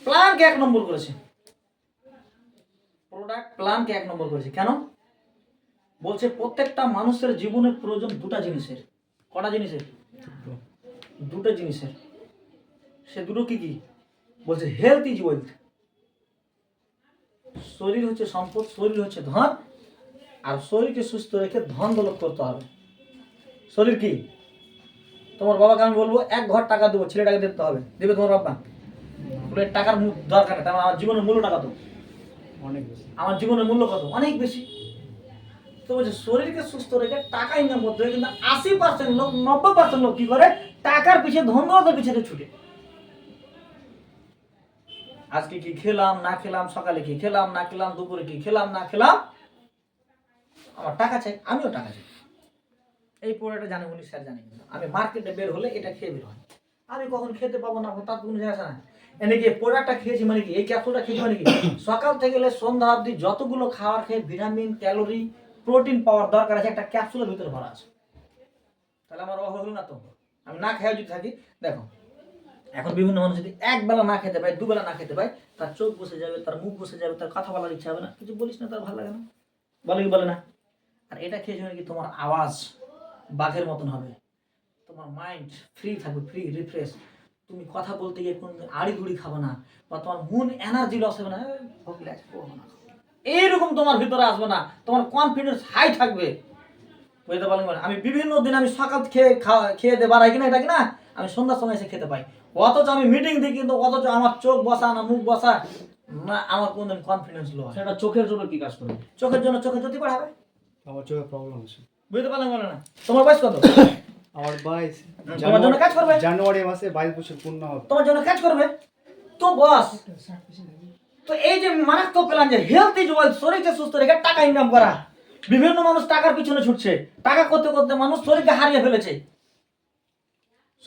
প্ল্যানকে 1 নম্বর করেছে, প্রোডাক্ট প্ল্যানকে 1 নম্বর করেছে। কেন বলছে? প্রত্যেকটা মানুষের জীবনে প্রয়োজন দুটা জিনিসের। কটা জিনিসের? দুটো জিনিসের। সে দুটো কি কি বলছে? Health is wealth. শরীর হচ্ছে সম্পদ, শরীর হচ্ছে ধন, আর শরীরকে সুস্থ রেখে ধন দৌলত করতে হবে। শরীর কি? তোমার বাবাকে আমি বলবো 1 ঘর টাকা দেবো, ছেলেটাকে দিতে হবে, দেবে তোমার বাবা? বলে টাকার দরকার নেই, আমার জীবনের মূল্য টাকা তো অনেক বেশি। আমার জীবনের মূল্য কত? অনেক বেশি। তো বলছে শরীরকে সুস্থ রেখে টাকা ইনকাম করতে হবে, কিন্তু 80% লোক 90% লোক কি করে? টাকার পিছিয়ে, ধন দৌলতের পিছিয়ে ছুটে। আজকে কি খেলাম না খেলাম, সকালে কি খেলাম না খেলাম, দুপুরে কি খেলাম না খেলাম, আমার টাকা চাই, আমিও টাকা চাই। এই পড়াটা জানে উনি, স্যার জানে। কিন্তু আমি মার্কেটে বের হলে এটা খেয়ে বের হয়, আমি কখন খেতে পাবো না তার কোনো যায় আসে না। এনে কি প্রোডাক্টটা খেয়েছি মানে কি, এই ক্যাপসুলটা খেয়েছি মানে কি, সকাল থেকে সন্ধ্যা অবধি যতগুলো খাবার খেয়ে ভিটামিন, ক্যালোরি, প্রোটিন পাওয়ার দরকার আছে একটা ক্যাপসুলের ভিতরে ভরা আছে। তাহলে আমার অভাব হলো না তো? আমি না খেয়ে যদি থাকি, দেখো এখন বিভিন্ন মানুষ যদি 1 বেলা না খেতে পায়, 2 বেলা না খেতে পায়, তার চোখ বসে যাবে, তার মুখ বসে যাবে, তার কথা বলার ইচ্ছা হবে না, কিছু বলিস না তার ভালো লাগে না, বলে কি বলে না? আর এটা খেয়েছে মানে কি, তোমার আওয়াজ বাঘের মতন হবে, তোমার মাইন্ড ফ্রি থাকবে, ফ্রি রিফ্রেশ, তুমি কথা বলতে গিয়ে কোন আড়ি ধুড়ি খাবে না, বা তোমার মন এনার্জি লস হবে না, এইরকম তোমার ভিতরে আসবে না, তোমার কনফিডেন্স হাই থাকবে। বুঝতে পারলেন? আমি বিভিন্ন দিন আমি সকাল খেয়ে দিয়ে বাড়াই কিনা, এটা কিনা আমি সন্ধ্যার সময় এসে খেতে পাই, অথচ আমি মিটিং দিই, কিন্তু অথচ আমার চোখ বসা না, মুখ বসা না, আমার কোনদিন কনফিডেন্স লো হয়। সেটা চোখের জন্য কি কাজ করবে? চোখের জন্য চোখে জ্যোতি বাড়াবে। আমার চোখে প্রবলেম আছে। বুঝতে পারলেন না? তোমার বয়স কত? আমার 22। তোমার জন্য কাজ করবে, জানুয়ারি মাসে 22 বছর পূর্ণ হবে। তোমার জন্য কাজ করবে তো বস। তো এই যে মারাত্মক প্ল্যান, যে হেলথ ইজ ওয়েলথ, শরীরকে সুস্থ রেখে টাকা ইনকাম করা, বিভিন্ন মানুষ টাকার পিছনে ছুটছে, টাকা করতে করতে মানুষ শরীরকে হারিয়ে ফেলেছে।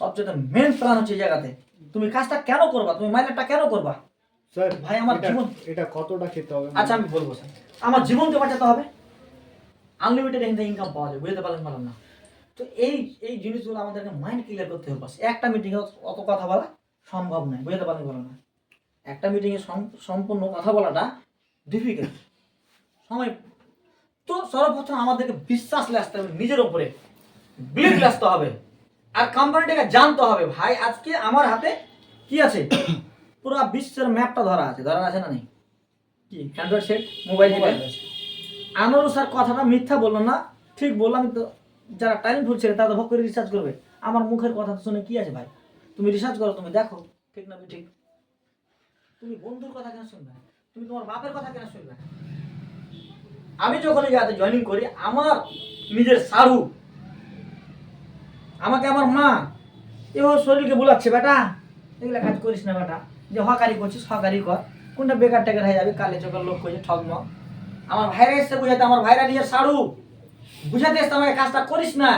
সবচেয়ে মেন প্ল্যান হচ্ছে এই জায়গাতে, তুমি কাজটা কেন করবা, তুমি মাইনেটা কেন করবা? স্যার ভাই আমার জীবন, এটা কতটা খেতে হবে? আচ্ছা আমি বলবো স্যার, আমার জীবনকে বাঁচাতে হবে, আনলিমিটেড ইনকাম পাওয়া যায়। বুঝতে পারলেন না? তো এই এই জিনিসগুলো আমাদেরকে মাইন্ড ক্লিয়ার করতে হবে। বাস একটা মিটিংয়ে অত কথা বলা সম্ভব নয়। বুঝতে পারলেন না? একটা মিটিংয়ে সম্পূর্ণ কথা বলাটা ডিফিকাল্ট সময়। তো সর্বপ্রথম আমাদেরকে বিশ্বাস আসতে হবে, নিজের উপরে বিলিভ আসতে হবে, আর কোম্পানিটাকে জানতে হবে। ভাই আজকে আমার হাতে কি আছে? পুরো বিশ্বের ম্যাপটা ধরা আছে, ধরা আছে না নেই? কি অ্যান্ড্রয়েড সেট মোবাইল আছে। আনোয়ার স্যার কথাটা মিথ্যা বললো না, ঠিক বললাম তো। যারা ট্যালেন্টফুল ছেলে তারা ভোগ করে রিসার্চ করবে। আমার মুখের কথা শুনে কি আছে ভাই? তুমি রিসার্চ করো, তুমি দেখো ঠিক না ঠিক। তুমি বন্ধুর কথা কেন শুনবে? তুমি তোমার বাপের কথা কেন শুনবে? আমি যখন এই জায়গাতে জয়েনিং করি, আমার নিজের সারু, আমাকে আমার মা এবার শরীরকে বলাচ্ছে, বেটা এগুলো কাজ করিস না বেটা, যে হকারি করছিস হকারি কর, কোনটা বেকার টেকার হয়ে যাবে, কালে চোখের লোক করছে ঠকম। আমার ভাইরা এসছে বুঝাতে, আমার ভাইরা নিজের সারু বুঝাতে এসছে আমাকে, কাজটা করিস না।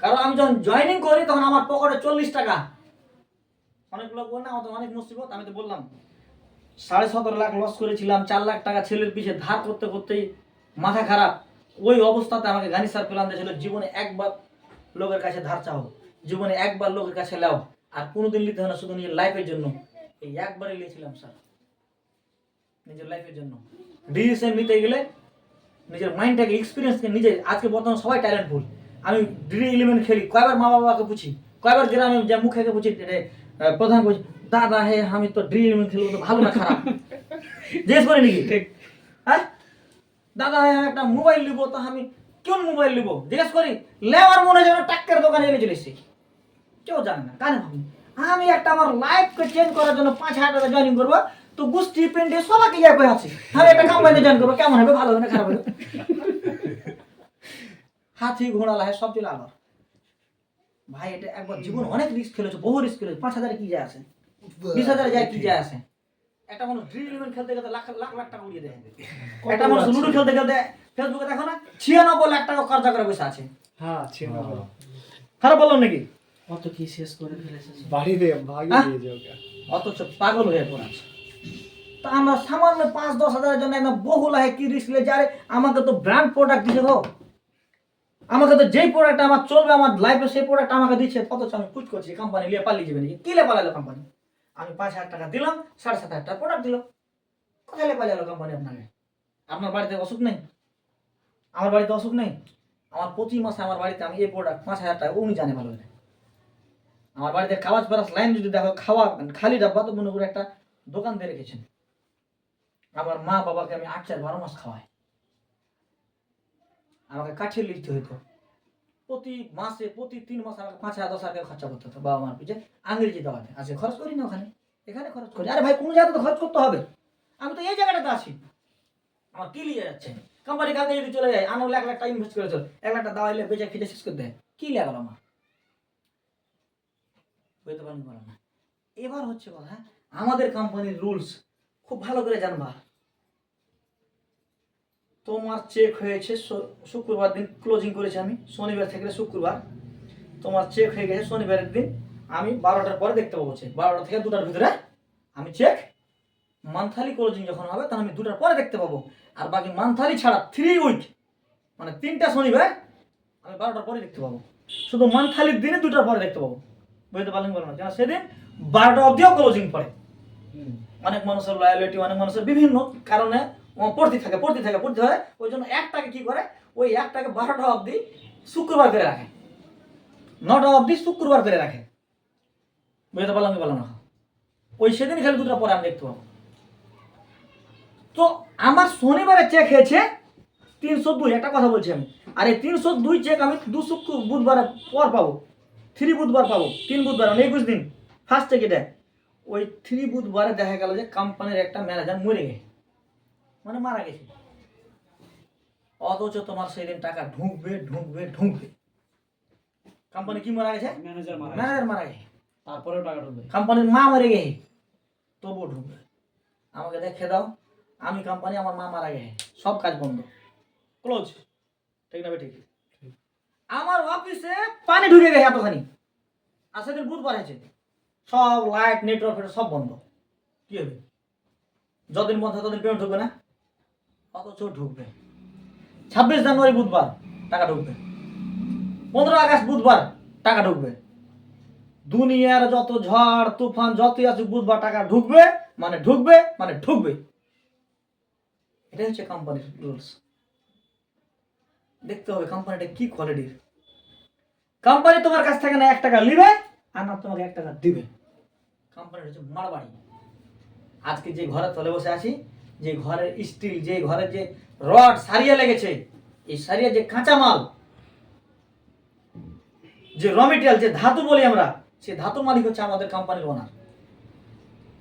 কারণ আমি যখন জয়েনিং করি তখন আমার পকেটে 40 টাকা। অনেক লোক বল না আমার তো অনেক মুসিবত, আমি তো বললাম 17.5 লাখ লস করেছিলাম, 4 লাখ টাকা ছেলের পিছিয়ে ধার করতে করতেই মাথা খারাপ। ওই অবস্থাতে আমাকে গানি স্যার প্ল্যান দিয়েছিল, জীবনে একবার লোকের কাছে ধার চাও, জীবনে একবার লোকের কাছে লাও, আর কোনোদিন নিতে হয় না, শুধু নিজের লাইফের জন্য। এই একবারই নিয়েছিলাম স্যার, নিজের লাইফের জন্য। ডিসিশন নিতে গেলে নিজের মাইন্ডটাকে, এক্সপিরিয়েন্সকে নিজে। আজকে বর্তমানে সবাই ট্যালেন্টফুল। আমি ড্রিল11 খেলি, কয়বার মা বাবাকে পুছি, কয়বার গ্রামে যা মুখে পুছি, প্রধান বলছি দাদা হে আমি তো ড্রিল11 খেলবো, তো ভালো না খারাপ জিজ্ঞেস করি নাকি? ঠিক হ্যাঁ দাদা হে আমি একটা মোবাইল নিব, তো আমি কোন মোবাইল নিব জিজ্ঞেস করি, লেবার মনে হয় যেন টাক্কের দোকানে এনে চলে এসেছি, কেউ জানে না কানে ভাবি। আমি একটা আমার লাইফকে চেঞ্জ করার জন্য 5,000 টাকা জয়েনিং করবো, তো গুষ্টি পেন্টে সবাইকে যাই করে আছি, আমি একটা কোম্পানিতে জয়েন করবো, কেমন হবে, ভালো হবে না খারাপ হবে? হাতি ঘোড়া লাহে সব চলে আলো। ভাই এটা একবার জীবন অনেক রিস্ক খেলেছে, বহু রিস্ক খেলেছে। 5,000 কি যায় আসে, 20,000 যায় কি যায় আসে? একটা মানুষ ড্রিল11 খেলতে খেলতে লাখ লাখ লাখ টাকা উড়িয়ে দেয়। একটা মানুষ লুডো খেলতে খেলতে ফেসবুকে দেখো না 96 লাখ টাকা খরচা করে বসে আছে। হ্যাঁ 96। খারাপ বললাম নাকি? অত কি শেষ করে ফেলেছে বাড়িতে ভাগিয়ে দিয়েছে ওকে, অথচ পাগল হয়ে পড়াচ্ছে। তা আমরা সামান্য 5-10 হাজারের জন্য একদম বহু লাহে কি রিস্ক নিয়ে যায়। আমাকে তো ব্র্যান্ড প্রোডাক্ট দিছে গো, আমাকে তো যেই প্রোডাক্ট আমার চলবে আমার লাইফে সেই প্রোডাক্ট আমাকে দিচ্ছে, অথচ আমি কুচ করছি কোম্পানি নিয়ে পালিয়ে যাবে নাকি? কি লে পালালো কোম্পানি? আমি 5,000 টাকা দিলাম, 7,500 টাকা প্রোডাক্ট দিল। কোথায় লেপা গেল কোম্পানি আপনাকে? আপনার বাড়িতে অসুখ নেই? আমার বাড়িতে অসুখ নেই? আমার প্রতি মাসে আমার বাড়িতে আমি এই প্রোডাক্ট 5,000 টাকা, উনি জানে ভালো করে। আমার বাড়িতে কাগজ প্লাস লাইন যদি দেখো, খাওয়া খালি ডাব্বা তো মনে করে একটা দোকান দিয়ে রেখেছেন। আমার মা বাবাকে আমি 8-4-12 মাস খাওয়াই। আমাকে কাঠিয়ে লিখতে হইতো প্রতি মাসে, প্রতি 3 মাসে আমাকে 5,000-10,000 খরচা করতে হতো বাবা মার পিছনে ইংরেজি দেওয়াতে। আজকে খরচ করি না ওখানে, এখানে খরচ করি। আরে ভাই, কোনো জায়গাতে তো খরচ করতে হবে। আমি তো এই জায়গাটাতে আছি, আমার কি লিয়ে যাচ্ছে? কোম্পানি কালকে যদি চলে যায়, আনো 1,00,000 টাকা ইনভেস্ট করে চল, 1,00,000 টাকা দাওয়াইলে বেচে খেতে শেষ করে দেয়, কি লাগালো আমার? বুঝতে পারেন বলো না? এবার হচ্ছে কথা, আমাদের কোম্পানির রুলস খুব ভালো করে জানবা। তোমার চেক হয়েছে শুক্রবার দিন ক্লোজিং করেছি আমি, শনিবার থেকে শুক্রবার। তোমার চেক হয়ে গেছে শনিবারের দিন, আমি 12টার পরে দেখতে পাবো চেক। 12টা থেকে 2টার ভিতরে আমি চেক, মান্থলি ক্লোজিং যখন হবে তখন আমি 2টার পরে দেখতে পাবো। আর বাকি মান্থলি ছাড়া 3 উইক, মানে 3টা শনিবার আমি 12টার পরে দেখতে পাবো। শুধু মান্থলির দিনে 2টার পরে দেখতে পাবো। বুঝতে পারলেন বলো না? কেন সেদিন 12টা অবধিও ক্লোজিং পড়ে। অনেক মানুষের লয়ালিটি, অনেক মানুষের বিভিন্ন কারণে পড়তে থাকে। ওই জন্য একটাকে কি করে, ওই একটাকে 12টা অবধি শুক্রবার করে রাখে, 9টা অবধি শুক্রবার করে রাখে। বুঝতে পারলাম কি বললাম না? ওই সেদিন খালি 2টা পরে আমি দেখতে পাবো। তো আমার শনিবারে চেক হয়েছে 302, একটা কথা বলছি আমি। আর এই 302 চেক আমি 2 বুধবার পর পাবো, 3 বুধবার পাবো, 3 বুধবার মানে 21 দিন ফার্স্ট চেক এটা। ওই 3 বুধবারে দেখা গেল যে কোম্পানির একটা ম্যানেজার মরে গেছে, মানে মারা গেছে। অথচ তোমার সেই দিন টাকা ঢুকবে। কোম্পানি কি মারা গেছে? ম্যানেজার মারা গেছে। তারপরেও টাকা ঢুকবে। কোম্পানির মা মরে গেছে, তবুও ঢুকবে। আমাকে দেখে দাও, আমি কোম্পানি, আমার মা মারা গেছে, সব কাজ বন্ধ, ক্লোজ। ঠিক না ঠিক? আমার অফিসে পানি ঢুকে গেছে এতখানি, আর সেদিন বুধবার হয়েছে, সব লাইট নেটওয়ার্ক সব বন্ধ। কি হবে? যতদিন বন্ধ ততদিন পেমেন্ট ঢুকবে না, অথচ ঢুকবে। 26 জানুয়ারি বুধবার টাকা ঢুকবে, 15 আগস্ট বুধবার টাকা ঢুকবে। দুনিয়ার যত ঝড় তুফান যতই আছে, বুধবার টাকা ঢুকবে মানে ঢুকবে। এটাই হচ্ছে কোম্পানির রুলস। দেখতে হবে কোম্পানিটা কি কোয়ালিটির। কোম্পানি তোমার কাছ থেকে না 1 টাকা নিবে, আর না তোমাকে 1 টাকা দিবে। কোম্পানির হচ্ছে মারবাড়ি। আজকে যে ঘরে তলে বসে আছি, যে ঘরের স্টিল, যে ঘরের যে রড সারিয়া লেগেছে, এই সারিয়া যে কাঁচামাল, যে র মেটেরিয়াল, যে ধাতু বলি আমরা, সে ধাতু মালিক হচ্ছে আমাদের কোম্পানির ওনার।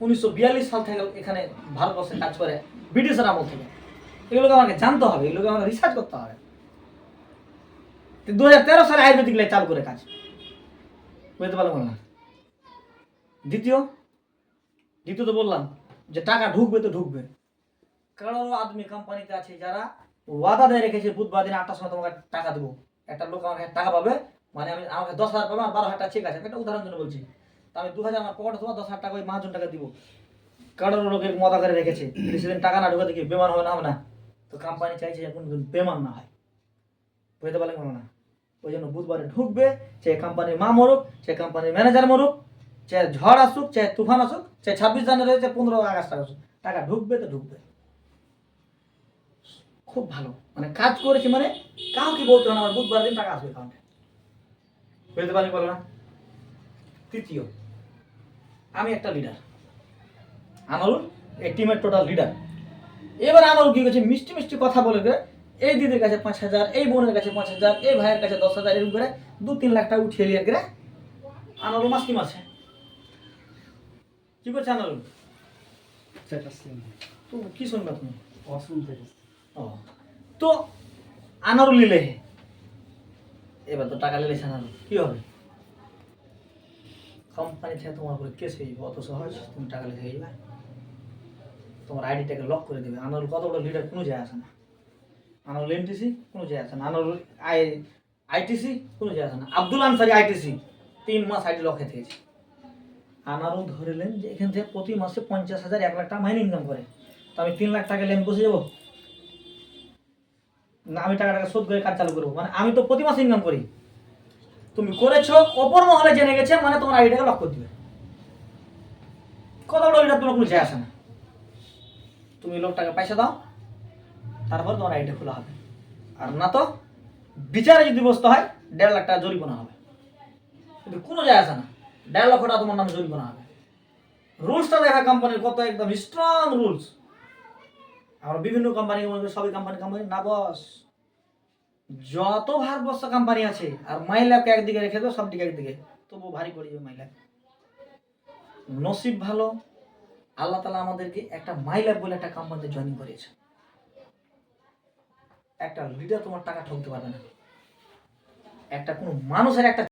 1942 সাল থেকে এখানে ভারতবর্ষে কাজ করে, ব্রিটিশের আমল থেকে। এগুলোকে আমাকে জানতে হবে, এগুলোকে আমাকে রিসার্চ করতে হবে। 2013 সালে আয়ুর্বেদিক লাই চালু করে কাজ। বুঝতে পারলাম না? দ্বিতীয় তো বললাম যে টাকা ঢুকবে তো ঢুকবে। কারো আদমি কোম্পানিতে আছে যারা ওয়াদা দিয়ে রেখেছে বুধবার দিন 8টার সময় তোমাকে টাকা দেবো। একটা লোক আমাকে টাকা পাবে, মানে আমাকে 10,000 পাবে, আর 12,000 টাকা চেক আছে, একটা উদাহরণ জন্য বলছি। তো আমি 2,000 আমার পকেটে তোমার 10,000 টাকা ওই 5 জন টাকা দিব। কারোর লোকের মদা করে রেখেছে, সেদিন টাকা না ঢুকে দেখি বেমান হবে না। তো কোম্পানি চাইছে এখন বেমান না হয়। বুঝতে পারলেন না? ওই জন্য বুধবারে ঢুকবে, চাই কোম্পানির মা মরুক, চাই কোম্পানির ম্যানেজার মরুক, চাই ঝড় আসুক, চাই তুফান আসুক, চাই 26 জানুয়ারি, চাই 15 আগস্ট আসুক, টাকা ঢুকবে তো ঢুকবে। খুব ভালো, মানে কাজ করেছি, মানে কাউকে বলতে হবে না আমার বুধবার দিন টাকা আসবে অ্যাকাউন্টে। বুঝতে পারলি বলো না? তৃতীয়, আমি একটা লিডার, আনোয়ার এই টিমের টোটাল লিডার। এবার আনোয়ার কি করছে, মিষ্টি কথা বলে করে এই দিদির কাছে 5,000, এই বোনের কাছে 5,000, এই ভাইয়ের কাছে 10,000, এরকম করে 2-3 লাখ টাকা উঠিয়ে নিয়ে গেলে আনোয়ার মাস কি মাসে কি করছে আনোয়ার? তো কি শুনবে তুমি? ও, তো আনোয়ার লিলে, এবার তো টাকা লিলেছে আনোয়ার, কি হবে? কোম্পানি থেকে তোমার উপরে কেস হয়ে যাবে, অত সহজ তুমি টাকা লিখে যাবে, তোমার আইডিটাকে লক করে দেবে। আনোয়ার কত বড় লিডার কোনো যায় আসে না, আনোয়ার এনটিসি কোনো যায় আসে না, আনোয়ার আইটিসি কোনো যায় আসে না, আব্দুল আনসারি আইটিসি 3 মাস আইডি লক হয়ে থেকেছে। আনারও ধরলেন যে এখান থেকে প্রতি মাসে 50,000 1 লাখ টাকা মাইনে ইনকাম করে। তো আমি 3 লাখ টাকা লেন বসে যাবো না, আমি টাকাটাকে শোধ করে কাজ চালু করবো, মানে আমি তো প্রতি মাসে ইনকাম করি। তুমি করেছো, অপর মহলে জেনে গেছে, মানে তোমার আইডিটাকে লক করে দিবে। কত বড় লিডার তোমার কোনো যায় আসে না। তুমি লোকটাকে পয়সা দাও, তারপর তোমার আইডি খোলা হবে। আর না তো বিচারে যদি বসতে হয় 1.5 লাখ টাকা জরিমানা হবে। কিন্তু কোনো যায় আসে না, 1.5 লক্ষ টাকা তোমার নামে জরিমানা হবে। রুলসটা দেখা কোম্পানির কত একদম স্ট্রং রুলস। আমরা বিভিন্ন কোম্পানি সবই কোম্পানি না বস, যত ভারতবর্ষ কোম্পানি আছে আর মাইল্যাবকে একদিকে রেখে দেবো, সব দিকে একদিকে, তবু ভারী পড়ে যাবে মাইল্যাব। নসিব ভালো, আল্লাহ তালা আমাদেরকে একটা মাইল্যাব বলে একটা কোম্পানিতে জয়েনিং করিয়েছে। একটা লিডার তোমার টাকা ঠকতে পারবে না, একটা কোনো মানুষের একটা